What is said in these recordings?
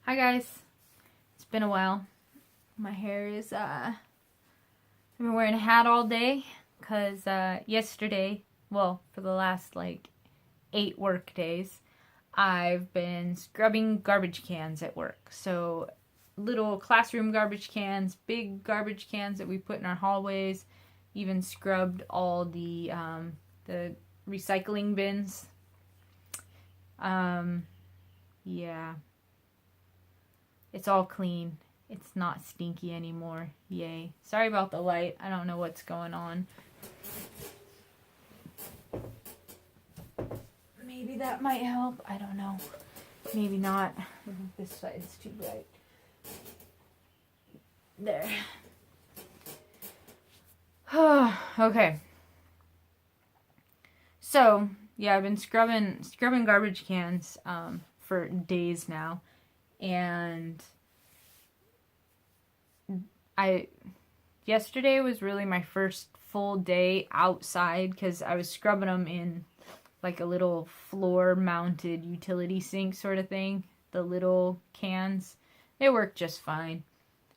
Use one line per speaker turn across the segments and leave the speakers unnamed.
Hi guys, it's been a while. My hair is, I've been wearing a hat all day because yesterday, well, for the last like 8 work days, I've been scrubbing garbage cans at work. So little classroom garbage cans, big garbage cans that we put in our hallways, even scrubbed all the recycling bins. Yeah. It's all clean. It's not stinky anymore. Yay. Sorry about the light. I don't know what's going on. Maybe that might help. I don't know. Maybe not. This side's too bright. There. Okay. So, yeah, I've been scrubbing garbage cans for days now. And yesterday was really my first full day outside because I was scrubbing them in like a little floor mounted utility sink sort of thing. The little cans, they worked just fine.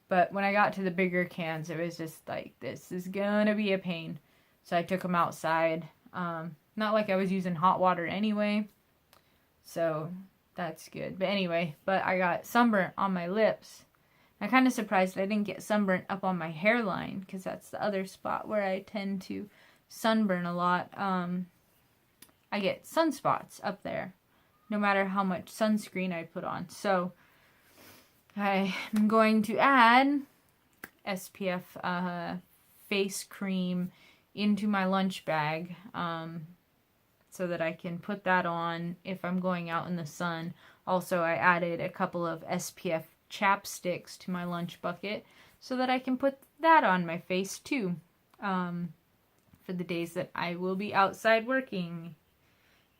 But when I got to the bigger cans, it was just like, this is gonna be a pain. So I took them outside. Not like I was using hot water anyway. So that's good. But anyway, I got sunburnt on my lips. I'm kind of surprised I didn't get sunburnt up on my hairline because that's the other spot where I tend to sunburn a lot. I get sunspots up there no matter how much sunscreen I put on. So I'm going to add SPF face cream into my lunch bag. So that I can put that on if I'm going out in the sun. Also, I added a couple of SPF chapsticks to my lunch bucket so that I can put that on my face too for the days that I will be outside working.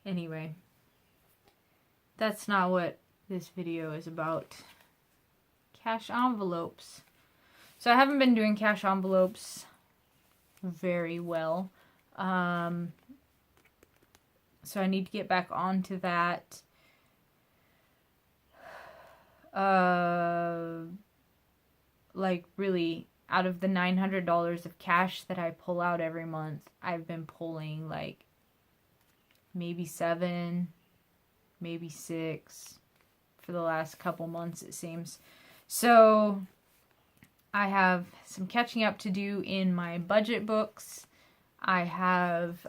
Anyway, that's not what this video is about. Cash envelopes. So I haven't been doing cash envelopes very well. So I need to get back onto that. Like really, out of the $900 of cash that I pull out every month, I've been pulling like maybe 7, maybe 6 for the last couple months, it seems. So I have some catching up to do in my budget books. I have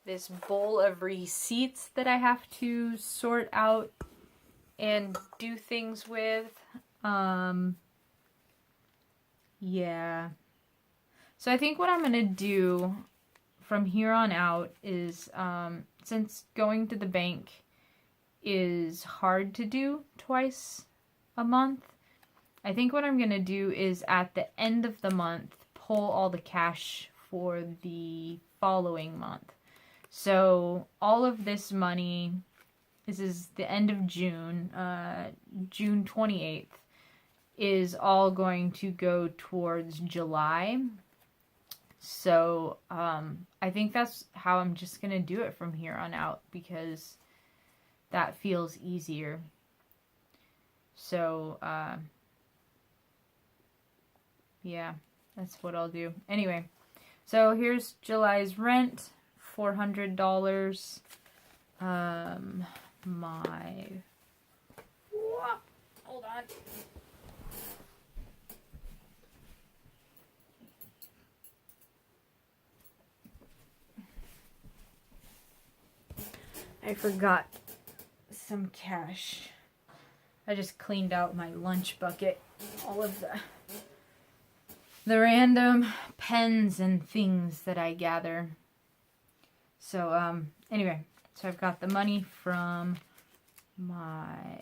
this bowl of receipts that I have to sort out and do things with. Yeah. So I think what I'm going to do from here on out is, since going to the bank is hard to do twice a month, I think what I'm going to do is at the end of the month, pull all the cash for the following month. So all of this money, this is the end of June, June 28th, is all going to go towards July. So I think that's how I'm just going to do it from here on out because that feels easier. So yeah, that's what I'll do. Anyway, so here's July's rent. $400. Hold on. I forgot some cash. I just cleaned out my lunch bucket. All of the random pens and things that I gather. So, anyway, so I've got the money from my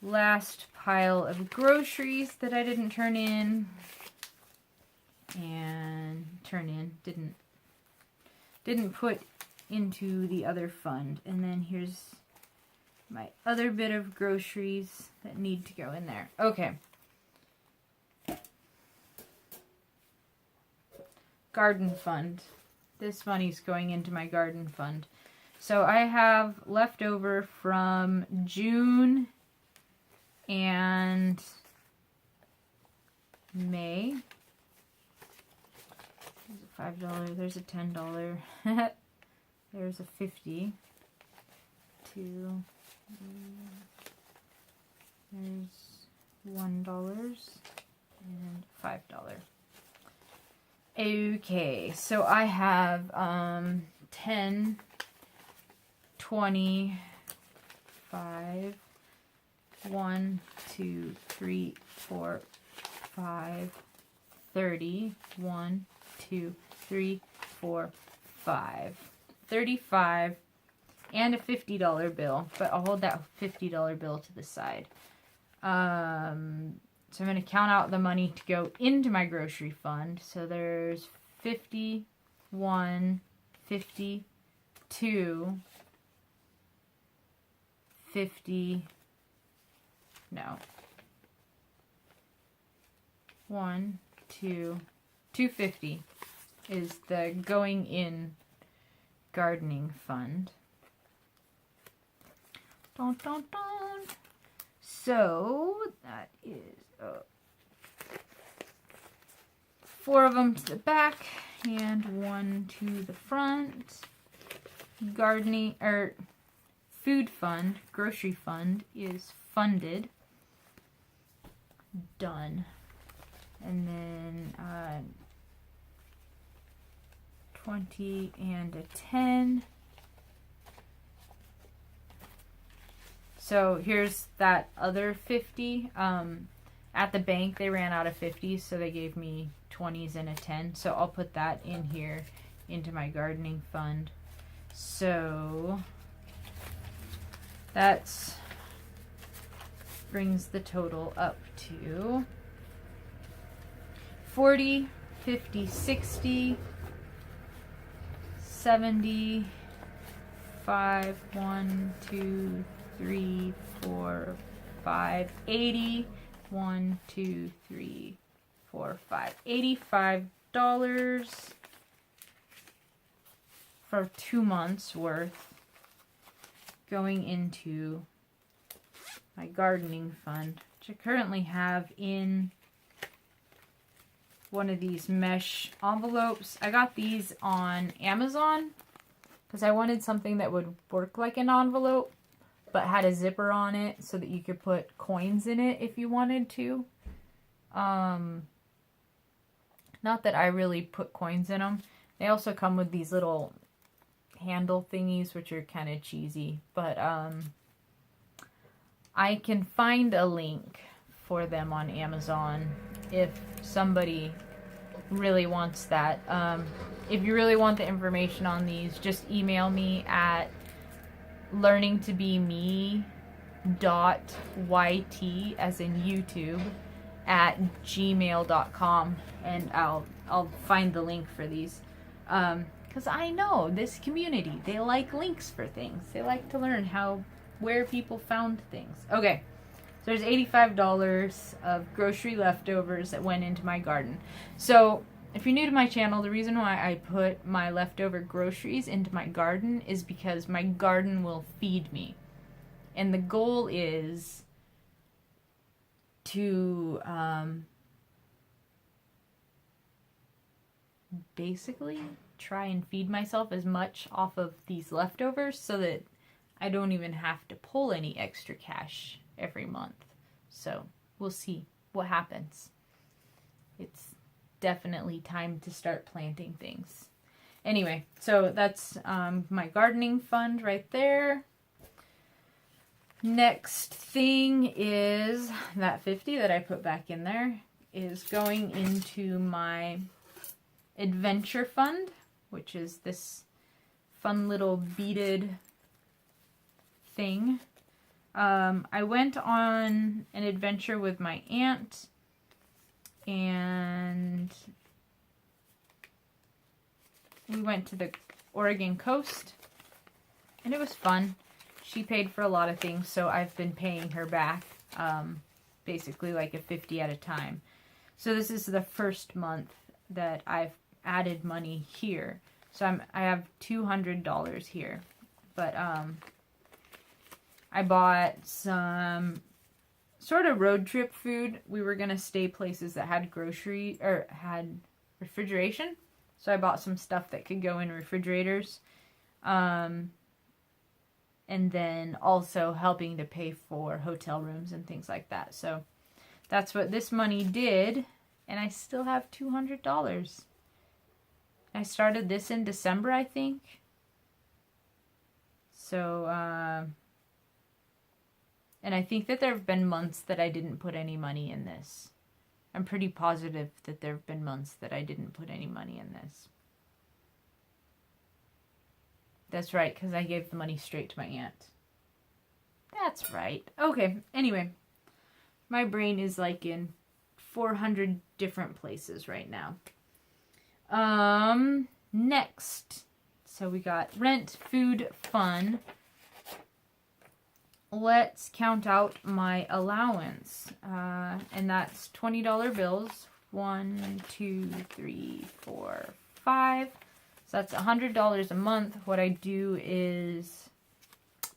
last pile of groceries that I didn't turn in. Didn't put into the other fund. And then here's my other bit of groceries that need to go in there. Okay. Garden fund. This money's going into my garden fund. So I have leftover from June and May. There's a $5, there's a $10, there's a 50, there's $1 and $5. Okay, so I have 10, 20, 5, 1, 2, 3, 4, 5, 30, 1, 2, 3, 4, 5, 35, and a $50 bill, but I'll hold that $50 bill to the side. So I'm going to count out the money to go into my grocery fund. So there's 51, 52, 50, no, 1, 2, 250 is the going in gardening fund. Dun, dun, dun. So that is 4 of them to the back and 1 to the front. Gardening or food fund, grocery fund is funded. Done. And then 20 and a 10. So here's that other 50. At the bank they ran out of 50s, so they gave me 20s and a 10. So I'll put that in here into my gardening fund. So that's brings the total up to 40, 50, 60, 70, 5, 1, 2, 3, 4, 5, 80, 1, 2, 3, 4, 5, $85 for 2 months worth going into my gardening fund, which I currently have in one of these mesh envelopes. I got these on Amazon because I wanted something that would work like an envelope but had a zipper on it so that you could put coins in it if you wanted to. Not that I really put coins in them. They also come with these little handle thingies, which are kind of cheesy, but I can find a link for them on Amazon if somebody really wants that. If you really want the information on these, just email me at learningtobeme.yt as in YouTube at gmail.com, and I'll find the link for these. Because I know this community, they like links for things. They like to learn where people found things. Okay, so there's $85 of grocery leftovers that went into my garden. So if you're new to my channel, the reason why I put my leftover groceries into my garden is because my garden will feed me. And the goal is to basically try and feed myself as much off of these leftovers so that I don't even have to pull any extra cash every month. So we'll see what happens. It's definitely time to start planting things. Anyway, so that's my gardening fund right there. Next thing is that 50 that I put back in there is going into my adventure fund, which is this fun little beaded thing. I went on an adventure with my aunt, and we went to the Oregon coast, and it was fun. She paid for a lot of things, so I've been paying her back, basically like a 50 at a time. So this is the first month that I've added money here. So I have $200 here. But I bought some sort of road trip food. We were going to stay places that had had refrigeration. So I bought some stuff that could go in refrigerators. And then also helping to pay for hotel rooms and things like that. So that's what this money did. And I still have $200. I started this in December, I think. So, and I think that there have been months that I didn't put any money in this. I'm pretty positive that there have been months that I didn't put any money in this. That's right, because I gave the money straight to my aunt. That's right. Okay, anyway. My brain is like in 400 different places right now. Next. So we got rent, food, fun. Let's count out my allowance. And that's $20 bills. 1, 2, 3, 4, 5. So that's $100 a month. What I do is,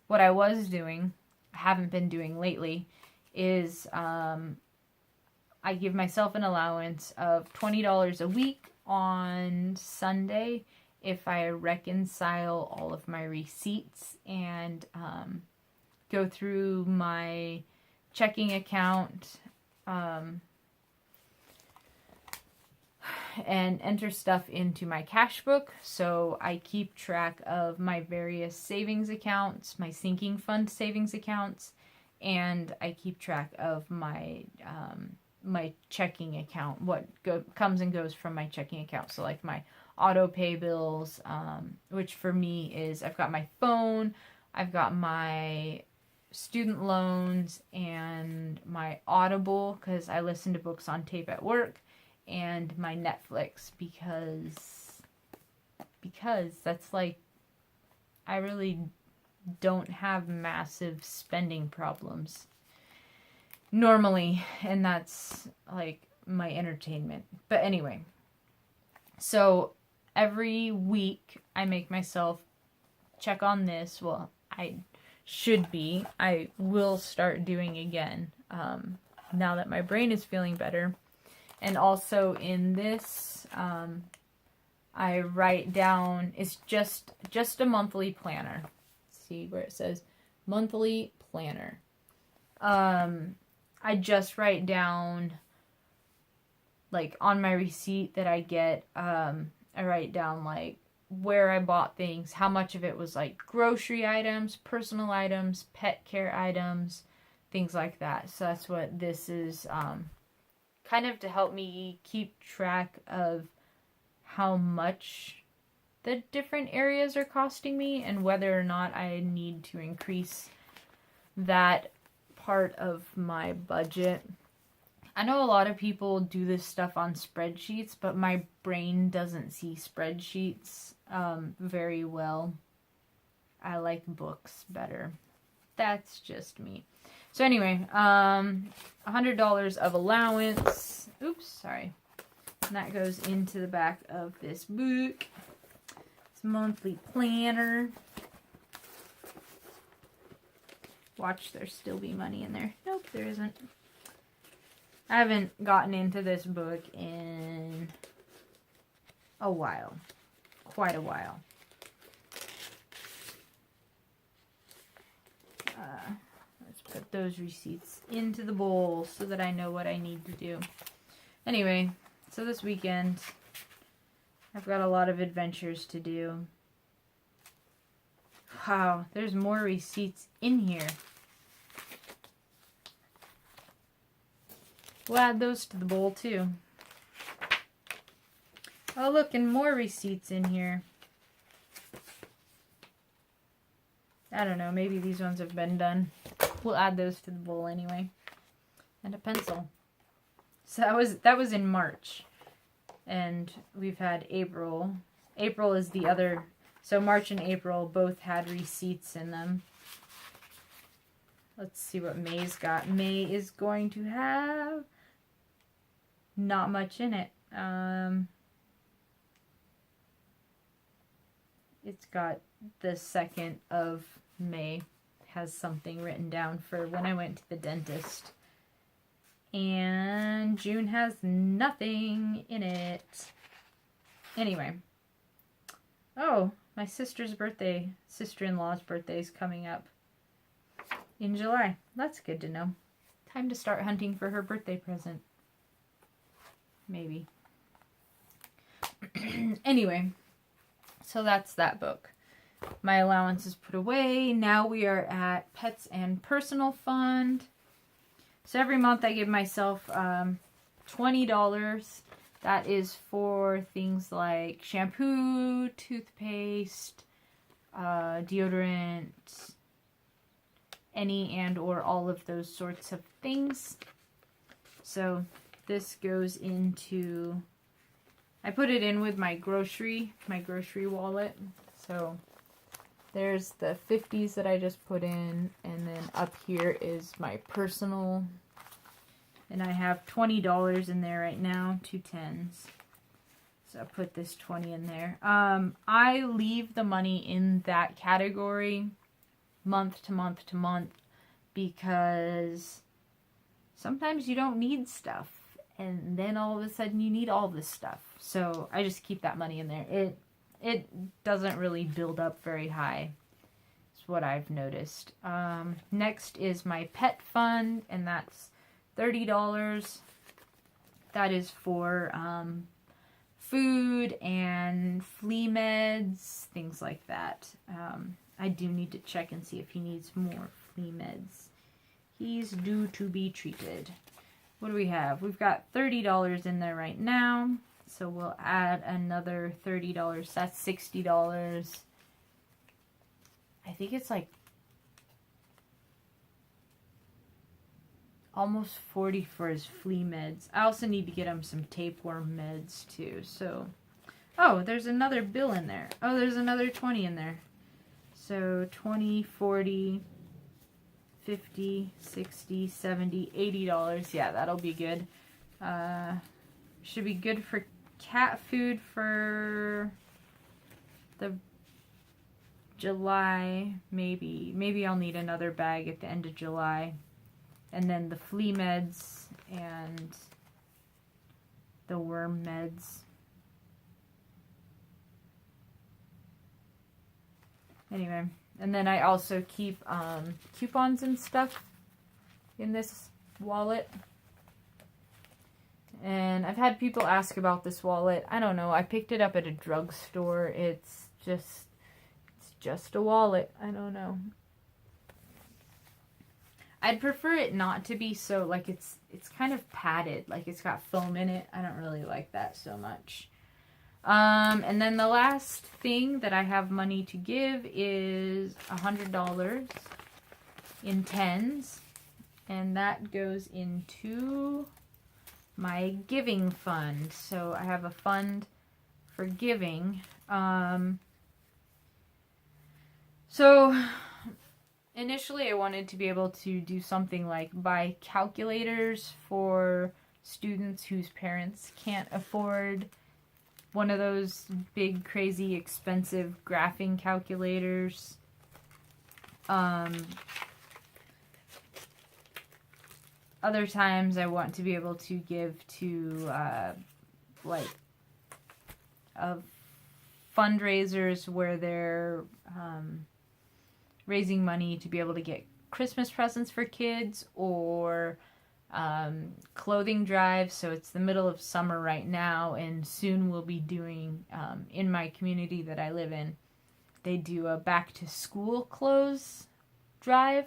what I was doing, I haven't been doing lately, is I give myself an allowance of $20 a week on Sunday if I reconcile all of my receipts and go through my checking account and enter stuff into my cash book. So I keep track of my various savings accounts, my sinking fund savings accounts, and I keep track of my my checking account, what comes and goes from my checking account. So like my auto pay bills, which for me is, I've got my phone, I've got my student loans, and my Audible, because I listen to books on tape at work, and my Netflix, because that's like, I really don't have massive spending problems normally, and that's like my entertainment. But anyway, so every week I make myself check on this. Well, I will start doing again now that my brain is feeling better. And also in this, I write down, it's just a monthly planner. See where it says monthly planner. I just write down, like on my receipt that I get, I write down like where I bought things, how much of it was like grocery items, personal items, pet care items, things like that. So that's what this is, kind of to help me keep track of how much the different areas are costing me and whether or not I need to increase that part of my budget. I know a lot of people do this stuff on spreadsheets, but my brain doesn't see spreadsheets very well. I like books better. That's just me. So anyway, $100 of allowance. Oops, sorry. And that goes into the back of this book. It's a monthly planner. Watch, there still be money in there. Nope, there isn't. I haven't gotten into this book in a while. Quite a while. Let's put those receipts into the bowl so that I know what I need to do. Anyway, so this weekend, I've got a lot of adventures to do. Wow, there's more receipts in here. We'll add those to the bowl too. Oh look, and more receipts in here. I don't know, maybe these ones have been done. We'll add those to the bowl anyway. And a pencil. So that was in March. And we've had April. April is the other. So March and April both had receipts in them. Let's see what May's got. May is going to have not much in it. It's got the 2nd of May has something written down for when I went to the dentist. And June has nothing in it. Anyway. Oh, my sister-in-law's birthday is coming up in July. That's good to know. Time to start hunting for her birthday present. Maybe. Anyway, so that's that book. My allowance is put away. Now we are at Pets and Personal Fund. So every month I give myself $20. That is for things like shampoo, toothpaste, deodorant, any and or all of those sorts of things. So this goes into, I put it in with my grocery wallet. So there's the 50s that I just put in, and then up here is my personal, and I have $20 in there right now, 2 10s. So I put this 20 in there. I leave the money in that category month to month to month because sometimes you don't need stuff, and then all of a sudden you need all this stuff. So I just keep that money in there. It doesn't really build up very high. It's what I've noticed. Next is my pet fund, and that's $30. That is for food and flea meds, things like that. I do need to check and see if he needs more flea meds. He's due to be treated. What do we have? We've got $30 in there right now. So we'll add another $30. That's $60. I think it's like almost $40 for his flea meds. I also need to get him some tapeworm meds too. So, oh, there's another bill in there. Oh, there's another 20 in there. So 20, 40, 50, 60, 70, $80. Yeah, that'll be good. Should be good for cat food for the July, maybe. Maybe I'll need another bag at the end of July. And then the flea meds and the worm meds. Anyway, and then I also keep coupons and stuff in this wallet. And I've had people ask about this wallet. I don't know. I picked it up at a drugstore. It's just a wallet. I don't know. I'd prefer it not to be so, like, it's kind of padded. Like, it's got foam in it. I don't really like that so much. And then the last thing that I have money to give is $100 in 10s. And that goes into my giving fund. So I have a fund for giving. So initially I wanted to be able to do something like buy calculators for students whose parents can't afford one of those big, crazy, expensive graphing calculators. Other times I want to be able to give to fundraisers where they're raising money to be able to get Christmas presents for kids, or clothing drives. So it's the middle of summer right now, and soon we'll be doing, in my community that I live in, they do a back to school clothes drive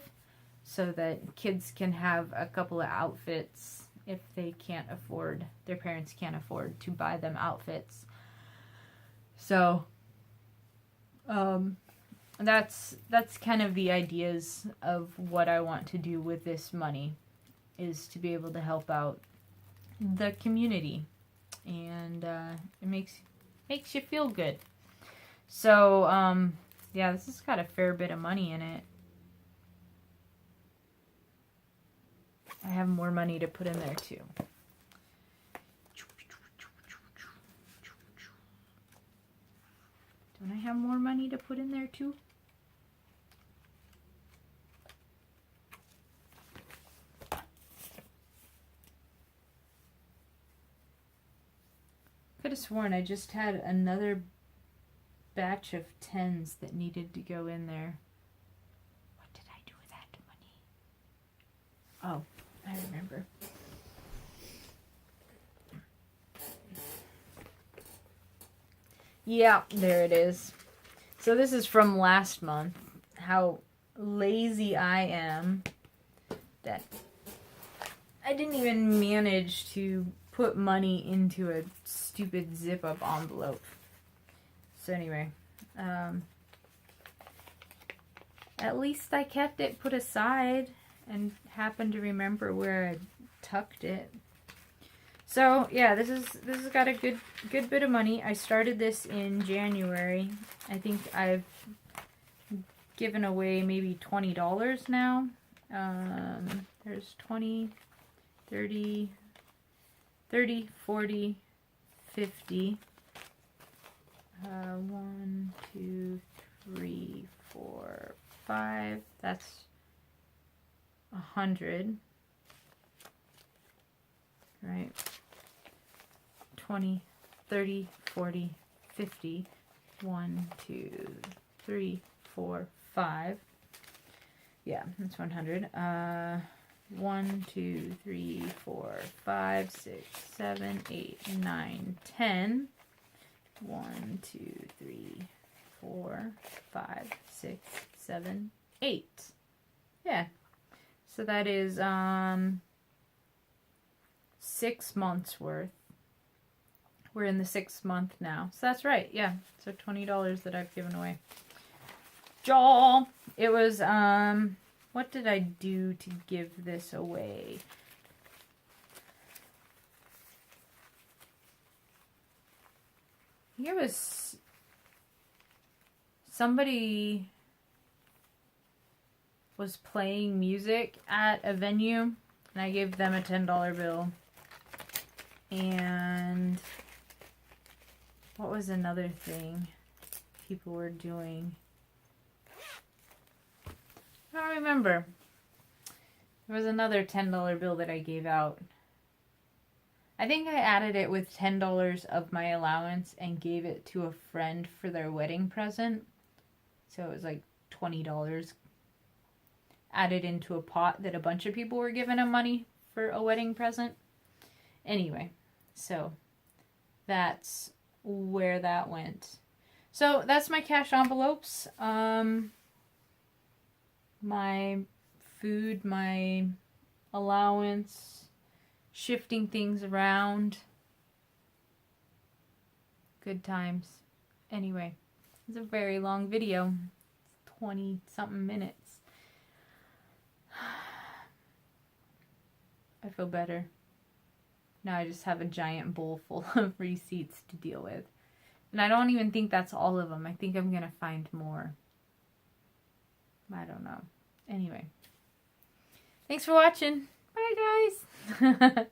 so that kids can have a couple of outfits if they can't afford, their parents can't afford to buy them outfits. So that's kind of the ideas of what I want to do with this money, is to be able to help out the community, and it makes you feel good. So yeah, this has got a fair bit of money in it. I have more money to put in there too. Don't I have more money to put in there too? Could have sworn I just had another batch of 10s that needed to go in there. What did I do with that money? Oh, I remember. Yeah, there it is. So this is from last month. How lazy I am that I didn't even manage to put money into a stupid zip-up envelope. So anyway, at least I kept it put aside and happened to remember where I tucked it. So yeah, this has got a good bit of money. I started this in January. I think I've given away maybe $20 now. There's 20, 30, 40, 50. 1, 2, 3, 4, 5. That's 100. Right? 20, 30, 40, 50. 1, 2, 3, 4, 5. Yeah, that's 100. 1, 2, 3, 4, 5, 6, 7, 8, 9, 10. 1, 2, 3, 4, 5, 6, 7, 8. Yeah. So that is 6 months worth. We're in the 6th month now. So that's right. Yeah. So $20 that I've given away. Jaw. It was what did I do to give this away? I think it was somebody was playing music at a venue, and I gave them a $10 bill. And what was another thing people were doing? I don't remember. There was another $10 bill that I gave out. I think I added it with $10 of my allowance and gave it to a friend for their wedding present. So it was like $20 added into a pot that a bunch of people were giving them money for a wedding present. Anyway, so that's where that went. So that's my cash envelopes. My food, my allowance, shifting things around. Good times. Anyway, it's a very long video. 20-something minutes. I feel better. Now I just have a giant bowl full of receipts to deal with. And I don't even think that's all of them. I think I'm going to find more. I don't know. Anyway. Thanks for watching. Bye, guys.